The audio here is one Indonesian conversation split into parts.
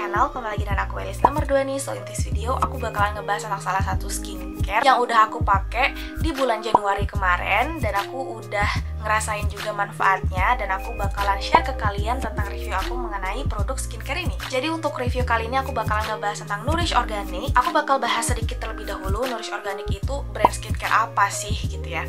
channel, kembali lagi dengan aku Elis nomor 2 nih. So in this video aku bakalan ngebahas tentang salah satu skincare yang udah aku pakai di bulan Januari kemarin, dan aku udah ngerasain juga manfaatnya, dan aku bakalan share ke kalian tentang review aku mengenai produk skincare ini. Jadi untuk review kali ini aku bakalan ngebahas tentang Nourish Organic. Aku bakal bahas sedikit terlebih dahulu Nourish Organic itu brand skincare apa sih gitu ya.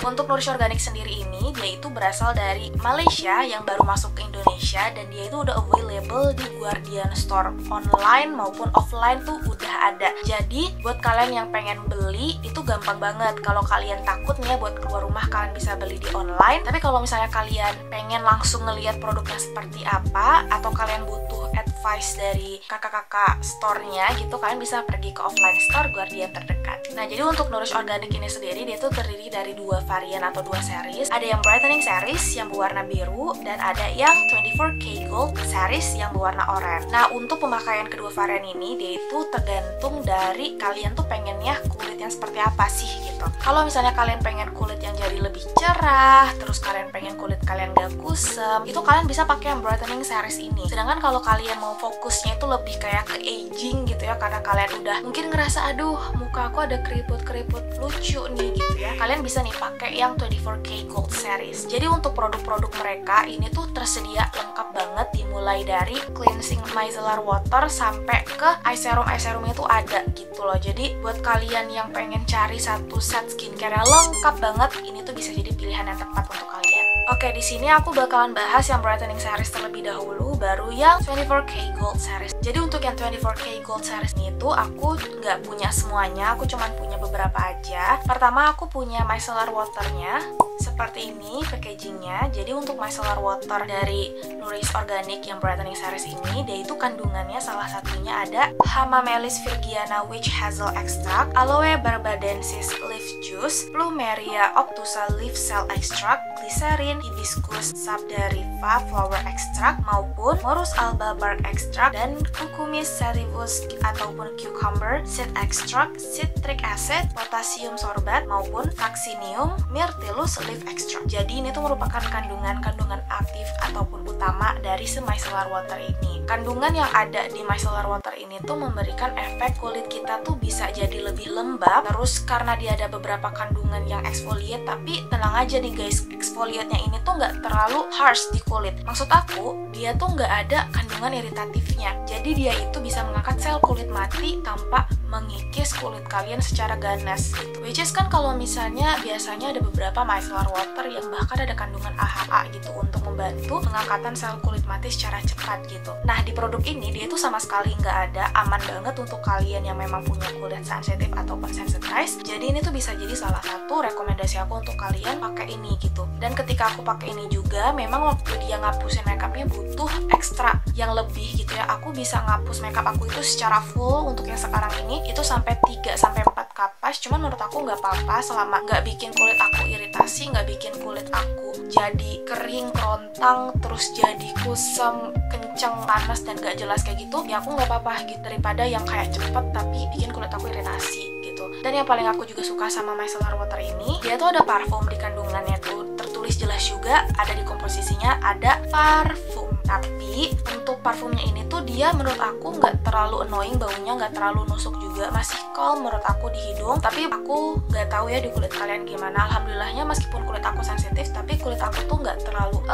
Untuk Nourish Organic sendiri ini dia itu berasal dari Malaysia yang baru masuk ke Indonesia, dan dia itu udah available di Guardian Store online maupun offline tuh udah ada. Jadi buat kalian yang pengen beli itu gampang banget. Kalau kalian takut nih ya buat keluar rumah, kalian bisa beli di online. Tapi kalau misalnya kalian pengen langsung ngelihat produknya seperti apa, atau kalian butuh advice dari kakak-kakak store-nya gitu, kalian bisa pergi ke offline store Guardian terdekat. Nah, jadi untuk Nourish Organic ini sendiri dia tuh terdiri dari dua varian atau dua series. Ada yang brightening series yang berwarna biru, dan ada yang 24K Gold series yang berwarna oranye. Nah, untuk pemakaian kedua varian ini dia itu tergantung dari kalian tuh pengennya kulit yang seperti apa sih gitu. Kalau misalnya kalian pengen kulit yang jadi lebih cerah, terus kalian pengen kulit kalian gak kusam, itu kalian bisa pakai yang brightening series ini. Sedangkan kalau kalian mau fokusnya itu lebih kayak ke aging gitu ya, karena kalian udah mungkin ngerasa aduh muka aku ada keriput-keriput lucu nih gitu ya, kalian bisa nih pakai yang 24K Gold series. Jadi untuk produk-produk mereka ini tuh tersedia lengkap banget, dimulai dari cleansing micellar water sampai ke eye serumnya tuh ada gitu loh. Jadi buat kalian yang pengen cari satu set skincare yang lengkap banget, ini tuh bisa jadi pilihan yang tepat untuk kalian. Oke, di sini aku bakalan bahas yang brightening series terlebih dahulu, baru yang 24K Gold series. Jadi untuk yang 24K Gold series ini tuh aku nggak punya semuanya, aku cuman punya beberapa aja. Pertama aku punya micellar waternya, seperti ini packagingnya. Jadi untuk micellar water dari Nourish Organic yang brightening series ini, dia itu kandungannya salah satunya ada Hamamelis virgiana witch hazel extract, aloe barbadensis leaf juice, plumeria obtusa leaf cell extract, glycerin, hibiscus sabdariva flower extract, maupun morus alba bark extract, dan cucumis sativus ataupun cucumber seed extract, citric acid, potassium sorbat, maupun vaccinium myrtillus leaf extract. Jadi ini tuh merupakan kandungan-kandungan aktif ataupun utama dari si micellar water ini. Kandungan yang ada di micellar water ini tuh memberikan efek kulit kita tuh bisa jadi lebih lembab. Terus karena dia ada beberapa kandungan yang exfoliate, tapi tenang aja nih guys, exfoliate-nya ini tuh nggak terlalu harsh di kulit. Maksud aku, dia tuh nggak ada kandungan iritatifnya. Jadi dia itu bisa mengangkat sel kulit mati tanpa mengikis kulit kalian secara ganas gitu. Which is kan kalau misalnya biasanya ada beberapa micellar water yang bahkan ada kandungan AHA gitu untuk membantu pengangkatan sel kulit mati secara cepat gitu. Nah, di produk ini dia tuh sama sekali nggak ada, aman banget untuk kalian yang memang punya kulit sensitif ataupun sensitized. Jadi ini tuh bisa jadi salah satu rekomendasi aku untuk kalian pakai ini gitu. Dan ketika aku pakai ini juga, memang waktu dia ngapusin makeupnya butuh ekstra yang lebih gitu ya. Aku bisa ngapus makeup aku itu secara full untuk yang sekarang ini itu sampai 3-4 kapas. Cuman menurut aku nggak apa-apa selama nggak bikin kulit aku iritasi, nggak bikin kulit aku jadi kering, kerontang, terus jadi kusam, kenceng, panas, dan nggak jelas kayak gitu, ya aku nggak apa-apa gitu, daripada yang kayak cepet tapi bikin kulit aku iritasi gitu. Dan yang paling aku juga suka sama micellar water ini, dia tuh ada parfum di kandungannya tuh, tertulis jelas juga ada di komposisinya ada parfum. Tapi untuk parfumnya ini tuh dia menurut aku nggak terlalu annoying, baunya nggak terlalu nusuk juga, masih calm menurut aku di hidung. Tapi aku nggak tahu ya di kulit kalian gimana. Alhamdulillahnya meskipun kulit aku sensitif, tapi kulit aku tuh nggak terlalu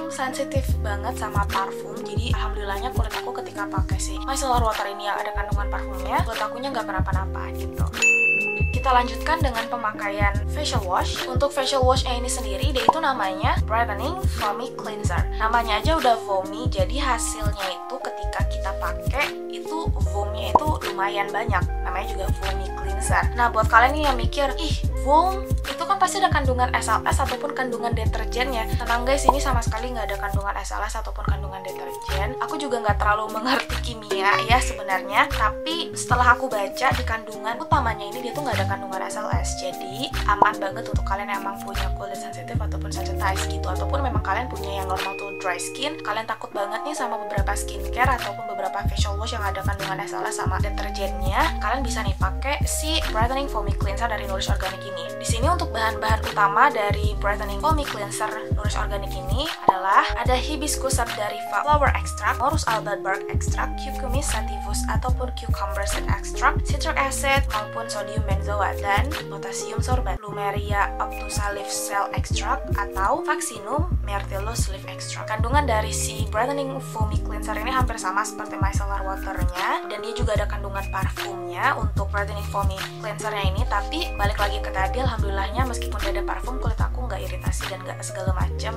sensitif banget sama parfum. Jadi alhamdulillahnya kulit aku ketika pakai si micellar water ini yang ada kandungan parfumnya, kulit akunya nggak kenapa-napa gitu. Kita lanjutkan dengan pemakaian facial wash. Untuk facial washnya ini sendiri, dia itu namanya Brightening Foamy Cleanser. Namanya aja udah foamy, jadi hasilnya itu ketika kita pakai itu foamnya itu lumayan banyak. Namanya juga foamy cleanser. Nah, buat kalian nih yang mikir, ih foam itu kan pasti ada kandungan SLS ataupun kandungan deterjennya. Tenang guys, ini sama sekali nggak ada kandungan SLS ataupun kandungan deterjen. Aku juga nggak terlalu mengerti kimia ya sebenarnya, tapi setelah aku baca di kandungan utamanya ini dia tuh nggak ada kandungan SLS. Jadi aman banget untuk kalian yang emang punya kulit sensitif ataupun sensitized gitu, ataupun memang kalian punya yang normal tuh dry skin, kalian takut banget nih sama beberapa skincare ataupun beberapa facial wash yang ada kandungan SLS sama deterjennya, kalian bisa nih pakai si Brightening Foamy Cleanser dari Nourish Organic ini. Di sini untuk untuk bahan-bahan utama dari brightening foamy cleanser Nourish Organic ini adalah ada Hibiscus sabdariffa flower extract, Morus alba bark extract, Cucumis sativus ataupun cucumber seed extract, citric acid maupun sodium benzoat, dan potasium sorbat, Plumeria obtusa leaf cell extract atau Vaccinum myrtillus leaf extract. Kandungan dari si brightening foamy cleanser ini hampir sama seperti micellar waternya, dan dia juga ada kandungan parfumnya untuk brightening foamy cleansernya ini. Tapi balik lagi ke tadi, alhamdulillahnya meskipun dia ada parfum, kulit aku nggak iritasi dan nggak segala macam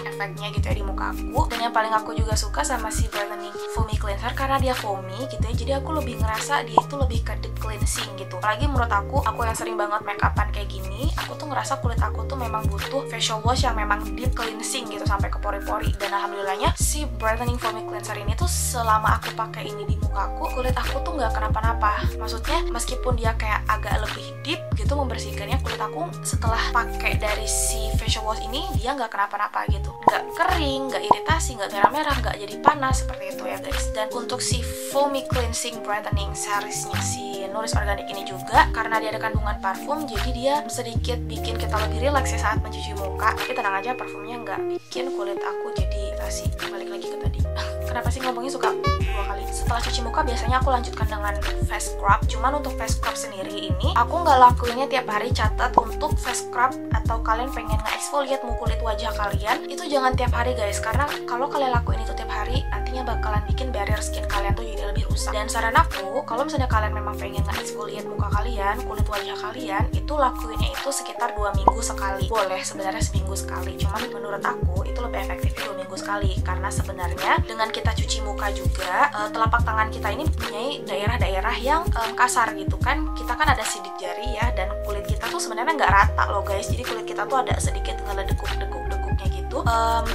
efeknya gitu ya di muka aku. Dan yang paling aku juga suka sama si brightening foamy cleanser karena dia foamy gitu ya, jadi aku lebih ngerasa dia itu lebih ke deep cleansing gitu. Apalagi menurut aku yang sering banget make upan kayak gini, aku tuh ngerasa kulit aku tuh memang butuh facial wash yang memang deep cleansing gitu sampai ke pori-pori. Dan alhamdulillahnya si brightening foamy cleanser ini tuh selama aku pakai ini di muka aku, kulit aku tuh nggak kenapa-napa. Maksudnya meskipun dia kayak agak lebih deep gitu membersihkannya, kulit aku setelah pakai dari si facial wash ini dia nggak kenapa-napa gitu, nggak kering, nggak iritasi, nggak merah-merah, nggak jadi panas seperti itu ya guys. Dan untuk si foamy cleansing brightening seriesnya si Nourish Organic ini juga karena dia ada kandungan parfum, jadi dia sedikit bikin kita lebih rileks ya saat mencuci muka. Tapi tenang aja, parfumnya nggak bikin kulit aku jadi iritasi. Balik lagi ke tadi. Kenapa sih ngomongnya suka dua kali? Setelah cuci muka biasanya aku lanjutkan dengan face scrub. Cuman untuk face scrub sendiri ini aku nggak lakuinnya tiap hari. Catat untuk face scrub atau kalian pengen nge-exfoliate kulit wajah kalian, itu jangan tiap hari guys, karena kalau kalian lakuin itu tiap hari nantinya bakalan bikin barrier skin kalian tuh jadi lebih rusak. Dan saran aku, kalau misalnya kalian memang pengen nge-exfoliate muka kalian, kulit wajah kalian, itu lakuinnya itu sekitar 2 minggu sekali. Boleh sebenarnya seminggu sekali, cuman menurut aku itu lebih efektif 2 minggu sekali, karena sebenarnya dengan kita cuci muka juga telapak tangan kita ini punya daerah-daerah yang kasar gitu kan. Kita kan ada sidik jari ya, dan kulit kita tuh sebenarnya nggak rata loh guys. Jadi kulit kita tuh ada sedikit ngeledekuk-dekuknya gitu.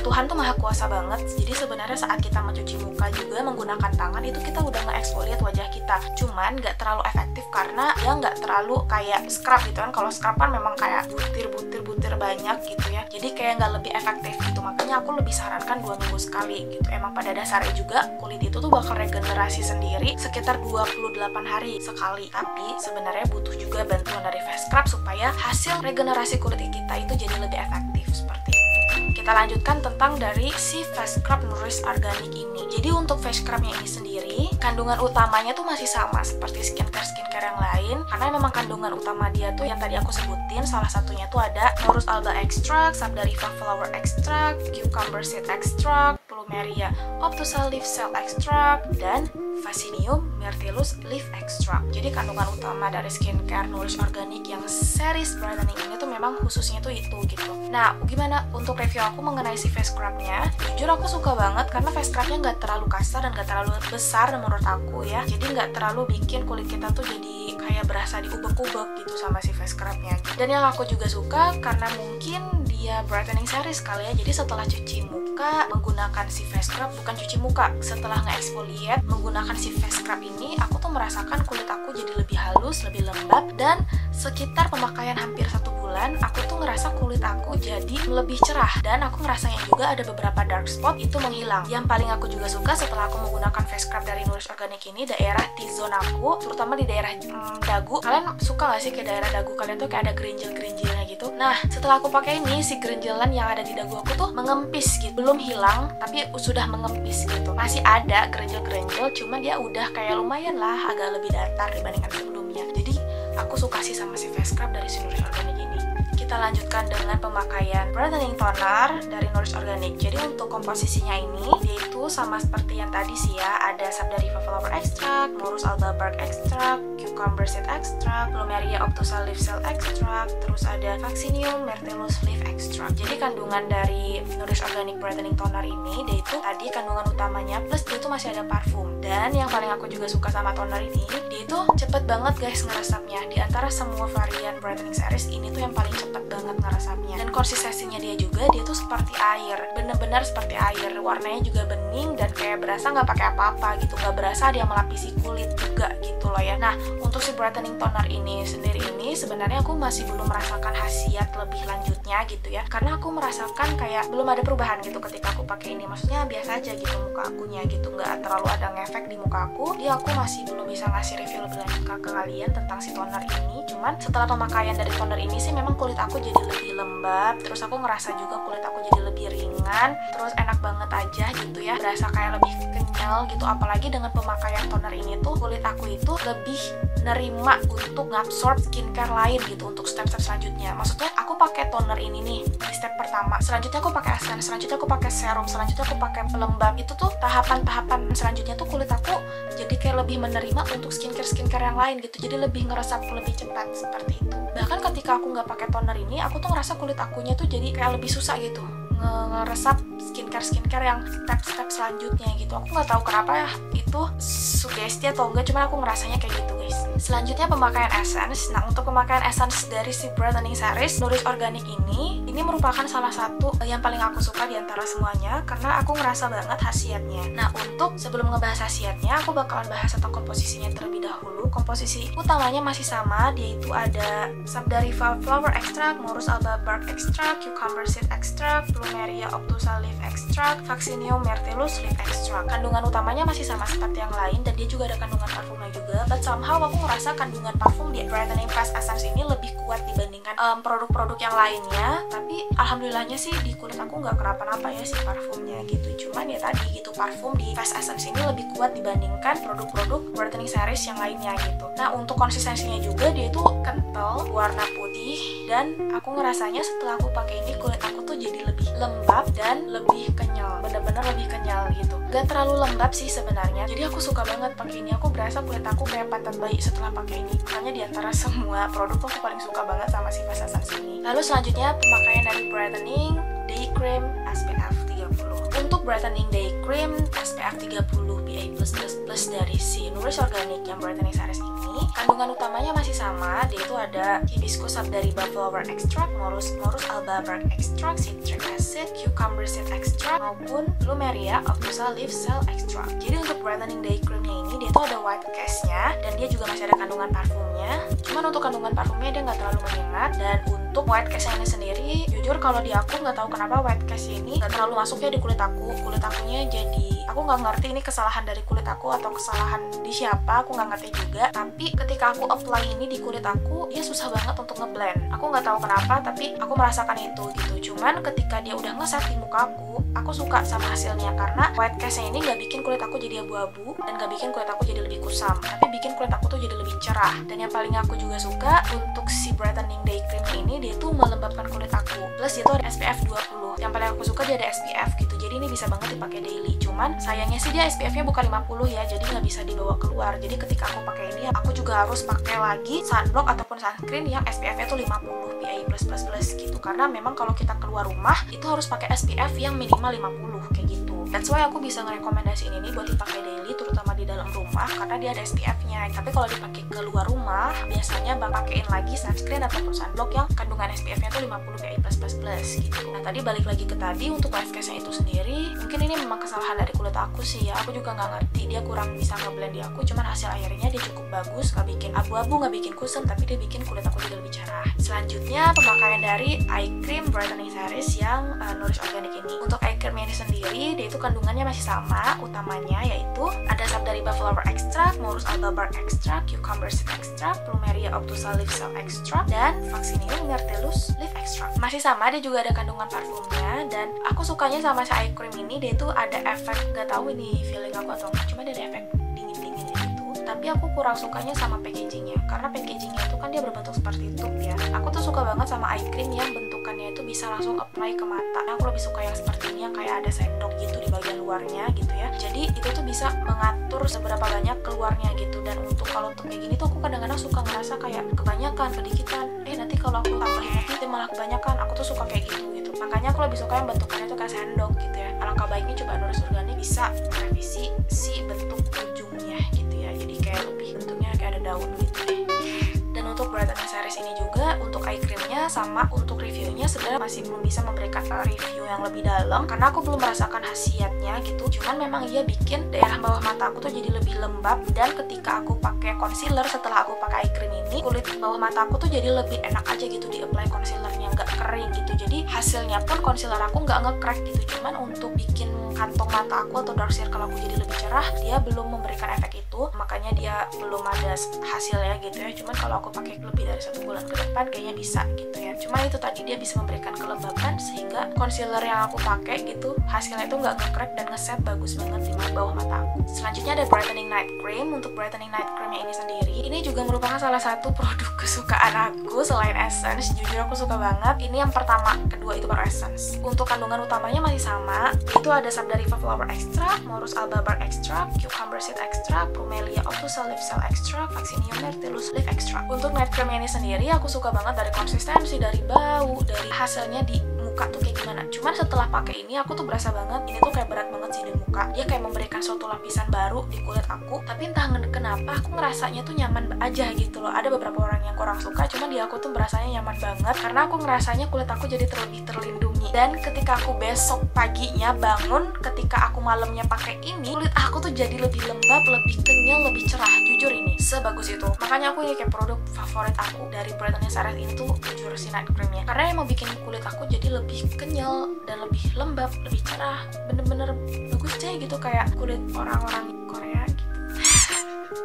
Tuhan tuh maha kuasa banget. Jadi sebenarnya saat kita mencuci muka juga menggunakan tangan itu kita udah nge-exfoliate wajah kita. Cuman nggak terlalu efektif karena dia nggak terlalu kayak scrub gitu kan. Kalau scrub kan memang kayak butir banyak gitu ya. Jadi kayak nggak lebih efektif gitu. Makanya aku lebih sarankan 2 minggu sekali gitu. Emang pada dasarnya juga kulit itu tuh bakal regenerasi sendiri sekitar 28 hari sekali. Tapi sebenarnya butuh juga bantuan dari face scrub supaya hasil regenerasi kulit kita itu jadi lebih efektif seperti itu. Kita lanjutkan tentang dari si face scrub Nourish Organic ini. Jadi untuk face scrubnya ini sendiri, kandungan utamanya tuh masih sama seperti skincare yang lain, karena memang kandungan utama dia tuh yang tadi aku sebutin, salah satunya tuh ada Morus alba extract, sabdariffa flower extract, cucumber seed extract, Plumeria obtusa leaf cell extract, dan Vaccinum myrtillus leaf extract. Jadi kandungan utama dari skincare Nourish Organic yang series brightening ini tuh memang khususnya tuh itu gitu. Nah, gimana untuk review aku mengenai si face scrubnya? Jujur aku suka banget karena face scrubnya nggak terlalu kasar dan nggak terlalu besar menurut aku ya. Jadi nggak terlalu bikin kulit kita tuh jadi kayak berasa diubek-ubek gitu sama si face scrubnya. Dan yang aku juga suka karena mungkin dia brightening series kali ya. Jadi setelah cuci muka menggunakan si face scrub, bukan cuci muka, setelah nge-exfoliate menggunakan si face scrub ini, aku tuh merasakan kulit aku jadi lebih halus, lebih lembab, dan sekitar pemakaian hampir 1 bulan aku tuh ngerasa kulit aku jadi lebih cerah, dan aku ngerasanya juga ada beberapa dark spot itu menghilang. Yang paling aku juga suka setelah aku menggunakan face scrub dari Nourish Organic ini, daerah T-zone aku, terutama di daerah dagu. Kalian suka gak sih kayak daerah dagu kalian tuh kayak ada gerinjel-gerinjelnya gitu? Nah, setelah aku pakai ini, si gerinjelan yang ada di dagu aku tuh mengempis gitu, belum hilang tapi sudah mengempis gitu. Masih ada gerinjel-gerinjel, cuman dia udah kayak lumayan lah agak lebih datar dibandingkan sebelumnya. Jadi aku suka sih sama si face scrub dari si Nourish Organic ini. Kita lanjutkan dengan pemakaian brightening toner dari Nourish Organic. Jadi untuk komposisinya ini, yaitu sama seperti yang tadi sih ya, ada sabdariffa flower extract, Morus alba bark extract, cucumber seed extract, Plumeria obtusa leaf cell extract, terus ada Vaccinum myrtillus leaf extract. Jadi kandungan dari Nourish Organic brightening toner ini, dia itu tadi kandungan utamanya plus dia itu masih ada parfum. Dan yang paling aku juga suka sama toner ini, dia itu cepet banget guys ngeresapnya. Di antara semua varian brightening series ini tuh yang paling cepet banget ngeresapnya. Dan konsistensinya dia juga, dia tuh seperti air, bener-bener seperti air. Warnanya juga bening dan kayak berasa nggak pakai apa-apa gitu, nggak berasa dia melapisi kulit juga gitu loh. loh ya. Nah, untuk si brightening toner ini sendiri ini sebenarnya aku masih belum merasakan khasiat lebih lanjutnya gitu ya, karena aku merasakan kayak belum ada perubahan gitu ketika aku pakai ini. Maksudnya biasa aja gitu muka akunya gitu, nggak terlalu ada ngefek di muka aku. Jadi aku masih belum bisa ngasih review lebih lanjut ke kalian tentang si toner ini. Cuman setelah pemakaian dari toner ini sih memang kulit aku jadi lebih lembab, terus aku ngerasa juga kulit aku jadi lebih ringan, terus enak banget aja gitu ya, berasa kayak lebih kenyal gitu. Apalagi dengan pemakaian toner ini tuh kulit aku itu lebih nerima untuk ngabsorb skincare lain gitu untuk step-step selanjutnya. Maksudnya aku pakai toner ini nih di step pertama, selanjutnya aku pakai essence, selanjutnya aku pakai serum, selanjutnya aku pakai pelembab. Itu tuh tahapan-tahapan selanjutnya tuh kulit aku jadi kayak lebih menerima untuk skincare yang lain gitu, jadi lebih ngeresap lebih cepat seperti itu. Bahkan ketika aku nggak pakai toner ini, aku tuh ngerasa kulit akunya tuh jadi kayak lebih susah gitu ngeresap skincare yang step-step selanjutnya gitu. Aku nggak tahu kenapa ya, itu sugesti atau enggak, cuman aku ngerasanya kayak gitu guys. Selanjutnya pemakaian essence. Nah, untuk pemakaian essence dari si brightening series Nourish Organic ini merupakan salah satu yang paling aku suka di antara semuanya karena aku ngerasa banget khasiatnya. Nah, untuk sebelum ngebahas khasiatnya, aku bakalan bahas tentang komposisinya terlebih dahulu. Komposisi utamanya masih sama, yaitu ada Sabdariva flower extract, Morus alba bark extract, cucumber seed extract, Plumeria obtusa leaf extract, Vaccinium myrtillus leaf extract. Kandungan utamanya masih sama seperti yang lain dan dia juga ada kandungan parfumnya juga. But somehow aku ngerasa kandungan parfum di brightening face essence ini lebih kuat dibandingkan produk-produk yang lainnya. Tapi alhamdulillahnya sih di kulit aku nggak kenapa-napa ya si parfumnya gitu. Cuman ya tadi gitu, parfum di face essence ini lebih kuat dibandingkan produk-produk brightening series yang lainnya gitu. Nah, untuk konsistensinya juga dia itu kental, warna putih, dan aku ngerasanya setelah aku pakai ini kulit aku tuh jadi lebih lembab dan lebih kenyal, bener-bener lebih kenyal gitu. Gak terlalu lembab sih sebenarnya, jadi aku suka banget pakai ini. Aku berasa kulit aku kayak pantat bayi setelah pakai ini. Makanya di antara semua produk tuh aku paling suka banget sama si face essence ini. Lalu selanjutnya pemakaian dari brightening day cream SPF 30. Untuk brightening day cream SPF 30 PA+++ dari si Nourish Organic yang brightening series ini, kandungan utamanya masih sama. Dia itu ada hibiscus sabdariva flower extract, Morus alba bark extract, citric acid, cucumber seed extract, maupun Plumeria obtusa leaf cell extract. Jadi untuk brightening day creamnya ini dia itu ada white cast-nya dan dia juga masih ada kandungan parfumnya. Cuman untuk kandungan parfumnya dia nggak terlalu menyengat. Dan untuk white cast-nya ini sendiri, jujur kalau di aku nggak tahu kenapa white cast ini nggak terlalu masuknya di kulit aku. Kulit akunya jadi, aku nggak ngerti ini kesalahan dari kulit aku atau kesalahan di siapa, aku nggak ngerti juga. Tapi ketika aku apply ini di kulit aku, dia susah banget untuk ngeblend. Aku nggak tahu kenapa, tapi aku merasakan itu gitu. Cuman ketika dia udah ngeset di muka aku suka sama hasilnya karena white cast-nya ini nggak bikin kulit aku jadi abu-abu dan nggak bikin kulit aku jadi lebih kusam, tapi bikin kulit aku tuh jadi lebih cerah. Dan yang paling aku juga suka untuk si brightening day cream ini, dia tuh melembabkan kulit aku. Plus dia tuh ada SPF 20. Yang paling aku suka dia ada SPF gitu. Jadi ini bisa banget dipakai daily. Cuman sayangnya sih dia SPF-nya bukan 50 ya, jadi nggak bisa dibawa keluar. Jadi ketika aku pakai ini, aku juga harus pakai lagi sunblock ataupun sunscreen yang SPF-nya tuh 50 PA+++ gitu. Karena memang kalau kita keluar rumah itu harus pakai SPF yang minimal 50 kayak gitu. That's why aku bisa ngerekomendasiin ini buat dipakai daily, terutama di dalam rumah karena dia ada SPF-nya. Tapi kalau dipakai keluar rumah, biasanya bang pakein lagi sunscreen ataupun sunblock yang kandungan SPF-nya tuh 50 PA++ gitu. Nah, tadi balik lagi ke tadi untuk white cast-nya itu sendiri, mungkin ini memang kesalahan dari kulit aku sih ya. Aku juga nggak ngerti, dia kurang bisa ngeblend di aku. Cuman hasil akhirnya dia cukup bagus, nggak bikin abu-abu, nggak bikin kusam, tapi dia bikin kulit aku jadi lebih cerah. Selanjutnya pemakaian dari eye cream brightening series yang Nourish Organic ini. Untuk eye cream ini sendiri, dia itu kandungannya masih sama, utamanya yaitu ada Sabdariva flower extract, Morus alba bark extract, cucumber seed extract, Plumeria obtusa leaf cell extract, dan Vaccinium myrtillus leaf extract. Masih sama, dia juga ada kandungan parfumnya. Dan aku sukanya sama si eye cream ini, dia itu ada efek, nggak tahu ini feeling aku atau enggak, cuma dia ada efek dingin-dingin gitu. Tapi aku kurang sukanya sama packagingnya, karena packagingnya itu kan dia berbentuk seperti tube ya. Aku tuh suka banget sama eye cream yang bentukannya itu bisa langsung apply ke mata. Aku lebih suka yang seperti ini, yang kayak ada sendok gitu di bagian luarnya gitu ya. Jadi itu tuh bisa mengatur seberapa banyak keluarnya gitu. Dan untuk kalau untuk kayak gini tuh aku kadang-kadang suka ngerasa kayak kebanyakan, kedikitan. Nanti kalau aku tambahin nanti malah kebanyakan. Aku tuh suka kayak gitu. Makanya aku lebih suka yang bentukannya tuh kayak sendok gitu ya. Alangkah baiknya coba Nourish Organic bisa merevisi si bentuk ujungnya gitu ya. Jadi kayak lebih bentuknya kayak ada daun gitu deh. Dan untuk brightening series ini juga untuk eye creamnya prosesnya sama, untuk reviewnya sebenarnya masih belum bisa memberikan review yang lebih dalam karena aku belum merasakan khasiatnya gitu. Cuman memang ia bikin daerah bawah mata aku tuh jadi lebih lembab, dan ketika aku pakai concealer setelah aku pakai eye cream ini, kulit bawah mata aku tuh jadi lebih enak aja gitu di apply concealernya, nggak kering gitu. Jadi hasilnya pun concealer aku nggak nge-crack gitu, cuman untuk bikin kantong mata aku atau dark circle aku jadi lebih cerah, dia belum memberikan efek itu, makanya dia belum ada hasilnya gitu ya. Cuman kalau aku pakai lebih dari 1 bulan ke depan kayaknya bisa gitu ya. Cuman itu tadi, dia bisa memberikan kelembaban sehingga concealer yang aku pakai gitu hasilnya itu nggak nge-crack dan nge-set bagus banget di bawah mata aku. Selanjutnya ada brightening night cream. Untuk brightening night creamnya ini sendiri, ini juga merupakan salah satu produk kesukaan aku selain Essence. Jujur aku suka banget. Ini yang pertama, kedua itu baru Essence. Untuk kandungan utamanya masih sama, itu ada Sabdariva Flower Extract, Morus Albabar Extract, Cucumber Seed Extract, Plumelia Obtusa Leaf Cell Extract, Vaccinium Myrtillus Leaf Extract. Untuk night cream ini sendiri aku suka banget dari konsistensi, dari bau, dari hasilnya di muka tuh kayak gimana. Cuman setelah pakai ini aku tuh berasa banget ini tuh kayak berat banget sih di muka. Dia kayak memberikan suatu lapisan baru di kulit aku, tapi entah kenapa aku ngerasanya tuh nyaman aja gitu loh. Ada beberapa orang yang kurang suka, cuman di aku tuh berasanya nyaman banget karena aku ngerasanya kulit aku jadi lebih terlindungi. Dan ketika aku besok paginya bangun, ketika aku malamnya pakai ini, kulit aku tuh jadi lebih lembab, lebih kenyal, lebih cerah. Jujur ini sebagus itu. Makanya aku ini kayak produk favorit aku dari brandnya Seres ini tuh jujur si night creamnya, karena emang bikin kulit aku jadi lebih kenyal dan lebih lembab, lebih cerah, bener-bener bagus deh gitu, kayak kulit orang-orang Korea gitu.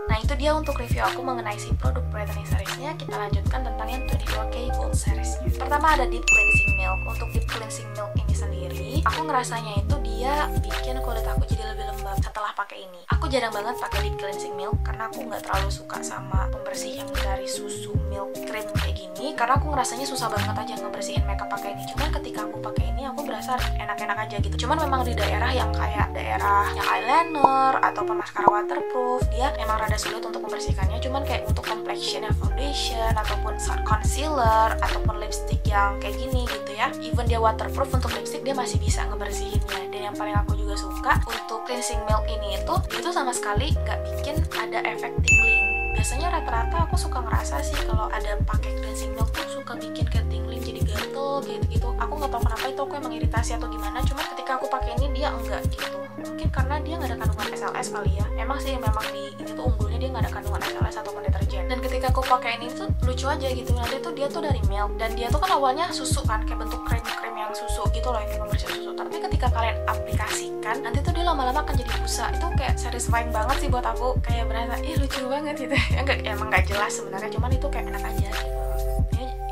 Nah itu dia untuk review aku mengenai si produk brightening seriesnya. Kita lanjutkan tentang yang 22K Gold seriesnya. Pertama ada Deep Cleansing Milk. Untuk Deep Cleansing Milk ini sendiri, aku ngerasanya itu dia bikin kulit aku jadi lebih lembab setelah pakai ini. Aku jarang banget pakai Deep Cleansing Milk karena aku nggak terlalu suka sama pembersih yang dari susu milk cream kayak gini, karena aku ngerasanya susah banget aja ngebersihin makeup pakai ini. Cuman ketika aku pakai ini aku berasa enak-enak aja gitu. Cuman memang di daerah yang kayak daerah yang eyeliner ataupun maskara waterproof, dia emang rada sulit untuk membersihkannya. Cuman kayak untuk complexion ya, foundation ataupun concealer ataupun lipstick yang kayak gini gitu ya, even dia waterproof, untuk lipstick dia masih bisa ngebersihinnya. Dan yang paling aku juga suka untuk cleansing milk ini itu sama sekali nggak bikin ada efek tingling. Biasanya rata-rata aku suka ngerasa sih kalau ada pakai cleansing milk tuh suka bikin kayak tingling, jadi gatel gitu. Aku nggak tahu kenapa, itu aku emang iritasi atau gimana. Cuma ketika aku pakai ini dia enggak gitu. Mungkin karena dia nggak ada kandungan SLS kali ya. Emang sih memang di ini tuh unggulnya dia nggak ada kandungan SLS ataupun deterjen. Dan ketika aku pakai ini tuh lucu aja gitu. Nanti tuh dia tuh dari milk, dan dia tuh kan awalnya susu kan, kayak bentuk krim yang susu gitu loh, yang pembersih susu. Tapi ketika kalian aplikasikan, nanti tuh dia lama-lama akan jadi busa. Itu kayak satisfying banget sih buat aku, kayak berasa lucu banget gitu. Emang nggak jelas sebenarnya, cuman itu kayak enak aja gitu.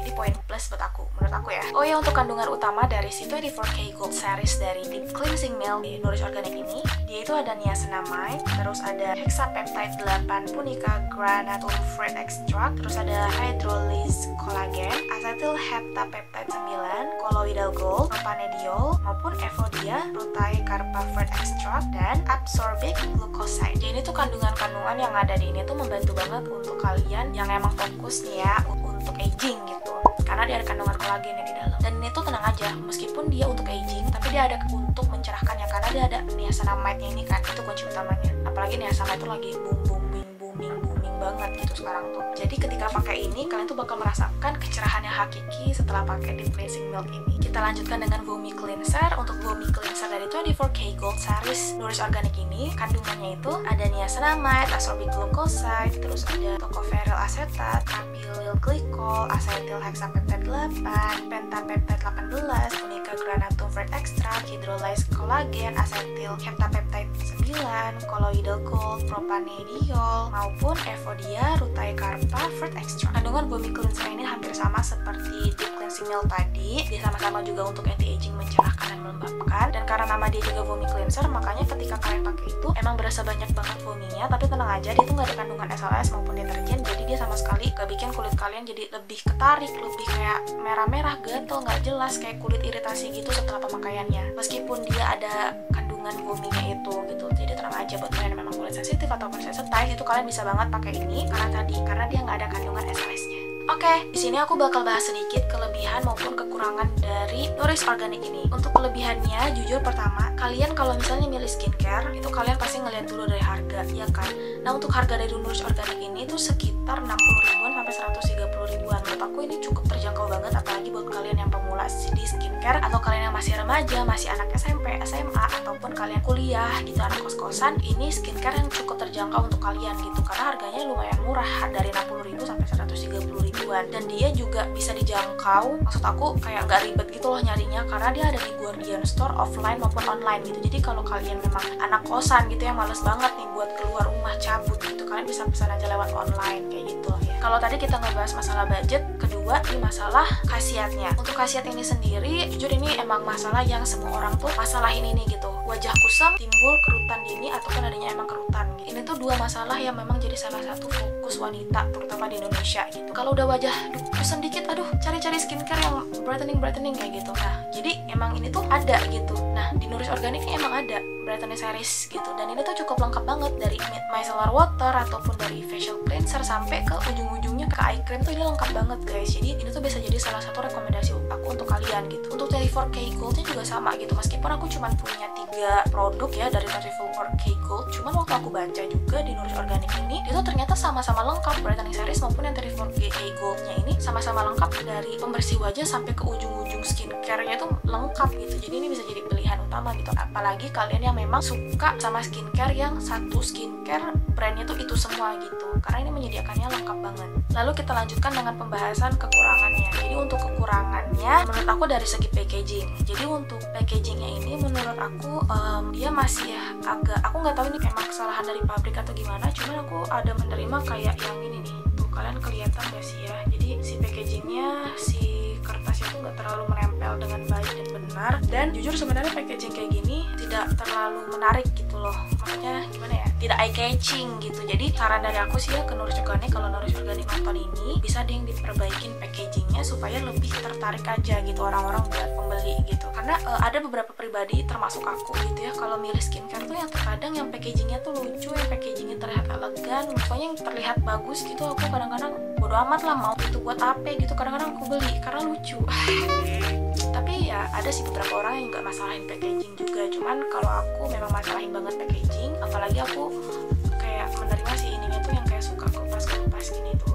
Ini poin plus buat aku, menurut aku ya. Oh ya, untuk kandungan utama dari si 24K Gold series dari Deep Cleansing Milk di Nourish Organic ini, dia itu ada niacinamide, terus ada hexapeptide 8, punica granatum fruit extract, terus ada hydrolyzed collagen, acetyl heptapeptide 9, colloidal gold, propanediol, maupun evodia, rutai carpa fruit extract, dan absorbic glucoside. Jadi ini tuh kandungan-kandungan yang ada di ini tuh membantu banget untuk kalian yang emang fokus nih ya untuk aging gitu, karena dia ada kandungan kolagennya di dalam. Dan ini tuh tenang aja, meskipun dia untuk aging, tapi dia ada untuk mencerahkannya karena dia ada niacinamide-nya ini kan, itu kunci utamanya. Apalagi niacinamide itu lagi booming banget gitu sekarang tuh. Jadi ketika pakai ini, kalian tuh bakal merasakan kecerahan yang hakiki setelah pakai Deep Cleansing Milk ini. Kita lanjutkan dengan Vomi Cleanser. Untuk Vomi Cleanser dari 24K Gold series Nourish Organic ini, kandungannya itu ada niacinamide, ascorbic glucoside, terus ada tocopherol acetate, caprylyl glycol, acetyl hexapeptide 8, pentapeptide 18, punica granatum fruit extract, hydrolyzed collagen, acetyl heptapeptide 9, colloidal gold, propanediol, maupun evodia, rutai carpa fruit extract. Kandungan Vomi Cleanser ini hampir sama seperti Deep Cleansing Milk tadi. Dia sama-sama juga untuk anti-aging, mencerahkan dan melembabkan. Dan karena nama dia juga Vomi Cleanser, makanya ketika kalian pakai itu emang berasa banyak banget vominya. Tapi tenang aja, dia tuh nggak ada kandungan SLS maupun deterjen, jadi dia sama sekali gak bikin kulit kalian jadi lebih ketarik, lebih kayak merah-merah, gatel, nggak jelas, kayak kulit iritasi gitu setelah pemakaiannya. Meskipun dia ada kandungan vominya itu gitu. Jadi tenang aja buat kalian yang memang kulit sensitif ataupun sensitized, itu kalian bisa banget pakai ini karena dia nggak ada kandungan SLS-nya. Oke, di sini aku bakal bahas sedikit kelebihan maupun kekurangan dari Nourish Organic ini. Untuk kelebihannya, jujur pertama, kalian kalau misalnya milih skincare, itu kalian pasti ngeliat dulu dari harga, ya kan? Nah, untuk harga dari Nourish Organic ini tuh sekitar 60 ribuan sampai 130 ribuan. menurut aku ini cukup terjangkau banget, apalagi buat kalian yang pemula di skincare, atau kalian yang masih remaja, masih anak SMP, SMA, ataupun kalian kuliah gitu, anak kos-kosan. Ini skincare yang cukup terjangkau untuk kalian gitu, karena harganya lumayan murah, dari 60.000 sampai 130 ribuan, dan dia juga bisa dijangkau. Maksud aku kayak nggak ribet gitu loh nyarinya, karena dia ada di Guardian Store offline maupun online gitu. Jadi kalau kalian memang anak kosan gitu yang males banget nih buat keluar rumah cabut gitu, kalian bisa pesan aja lewat online kayak gitu ya. Kalau tadi kita ngebahas masalah budget, kedua di masalah khasiatnya. Untuk khasiat ini sendiri, jujur ini emang masalah yang semua orang tuh masalahin ini gitu. Wajah kusam, timbul kerutan dini, ataupun adanya emang kerutan gitu. Ini tuh dua masalah yang memang jadi salah satu fokus wanita, terutama di Indonesia gitu. Kalau udah wajah kusam dikit, aduh cari-cari skincare yang brightening kayak gitu. Nah, jadi emang ini tuh ada gitu. Nah, di Nourish Organic ini emang ada brightening series gitu, dan ini tuh cukup lengkap banget, dari micellar water ataupun dari facial cleanser sampai ke ujung-ujungnya ke eye cream tuh ini lengkap banget guys. Jadi ini tuh bisa jadi salah satu rekomendasi aku untuk kalian gitu. Untuk 34K Gold-nya juga sama gitu, meskipun aku cuma punya 3 produk ya dari 34K Gold, cuman waktu aku baca juga di Nourish Organic ini, itu ternyata sama-sama lengkap, brightening series maupun yang 34K Gold-nya ini sama-sama lengkap, dari pembersih wajah sampai ke ujung-ujung skincare-nya itu lengkap gitu. Jadi ini bisa jadi pilihan utama gitu, apalagi kalian yang memang suka sama skincare yang satu skincare brandnya tuh itu semua gitu, karena ini menyediakannya lengkap banget. Lalu kita lanjutkan dengan pembahasan kekurangannya. Jadi untuk kekurangannya menurut aku dari segi packaging. Jadi untuk packagingnya ini menurut aku dia masih agak, aku nggak tahu ini emang kesalahan dari pabrik atau gimana, cuman aku ada menerima kayak yang ini nih, tuh kalian kelihatan gak sih ya, jadi si packagingnya, si kertasnya tuh nggak terlalu menempel dengan baik dan benar. Dan jujur sebenarnya packaging kayak gini tidak terlalu menarik gitu loh, maksudnya gimana ya, tidak eye catching gitu. Jadi saran dari aku sih ya ke Nourish Organic, kalau Nourish Organic nonton ini bisa deh diperbaikin packagingnya supaya lebih tertarik aja gitu orang-orang buat pembeli gitu. Karena ada beberapa pribadi termasuk aku gitu ya, kalau milih skincare tuh yang terkadang yang packagingnya tuh lucu, yang packagingnya terlihat elegan, pokoknya yang terlihat bagus gitu, aku kadang-kadang bodo amat lah mau itu buat apa gitu, kadang-kadang aku beli karena lucu. Tapi ya ada sih beberapa orang yang nggak masalahin packaging juga, cuman kalau aku memang masalahin banget packaging, apalagi aku kayak menerima si ininya tuh yang kayak suka kelupas gini tuh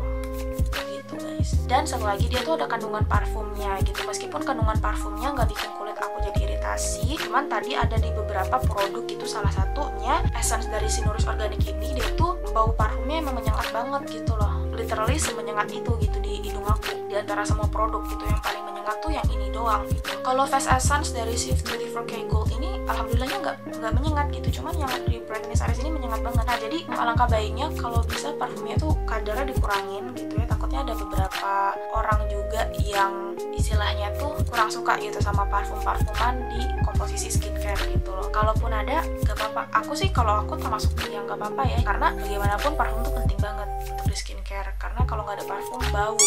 gitu guys. Dan satu lagi, dia tuh ada kandungan parfumnya gitu, meskipun kandungan parfumnya nggak bikin kulit aku jadi iritasi, cuman tadi ada di beberapa produk itu, salah satunya essence dari si Nourish Organic ini, dia tuh bau parfumnya emang menyengat banget gitu loh, literally semenyengat itu gitu di hidung aku. Di antara semua produk gitu yang paling menyengat tuh yang ini doang gitu. Kalau face essence dari si 34K Gold ini alhamdulillahnya nggak menyengat gitu, cuman yang di brightening series ini menyengat banget. Nah, jadi alangkah baiknya kalau bisa parfumnya tuh kadarnya dikurangin gitu ya, takutnya ada beberapa orang juga yang istilahnya tuh kurang suka gitu sama parfum-parfuman di komposisi skincare gitu loh. Kalaupun ada gak apa-apa, aku sih kalau aku termasuk yang gak apa-apa ya, karena bagaimanapun parfum tuh penting banget untuk di skincare, karena kalau nggak ada parfum bau.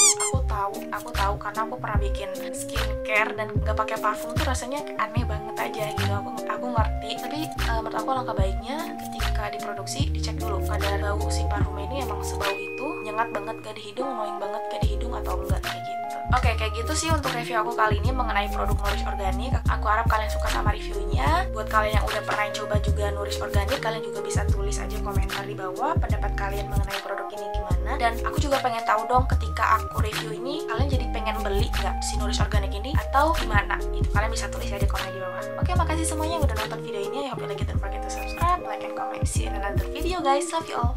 Aku tahu karena aku pernah bikin skincare dan nggak pakai parfum tuh rasanya aneh banget aja gitu. Aku ngerti, tapi menurut aku langkah baiknya ketika diproduksi dicek dulu kadar bau si parfum ini emang sebau itu, nyengat banget gak di hidung, annoying banget gak di hidung atau enggak kayak gitu. Oke, kayak gitu sih untuk review aku kali ini mengenai produk Nourish Organic. Aku harap kalian suka sama reviewnya. Buat kalian yang udah pernah coba juga Nourish Organic, kalian juga bisa tulis aja komentar di bawah pendapat kalian mengenai produk ini gimana. Dan aku juga pengen tahu dong, ketika aku review ini kalian jadi pengen beli nggak si Nourish Organic ini atau gimana? Itu kalian bisa tulis aja di komen di bawah. Oke, makasih semuanya yang udah nonton video ini. I hope you like it, don't forget to subscribe, like, and comment. See you in another video guys. Love you all.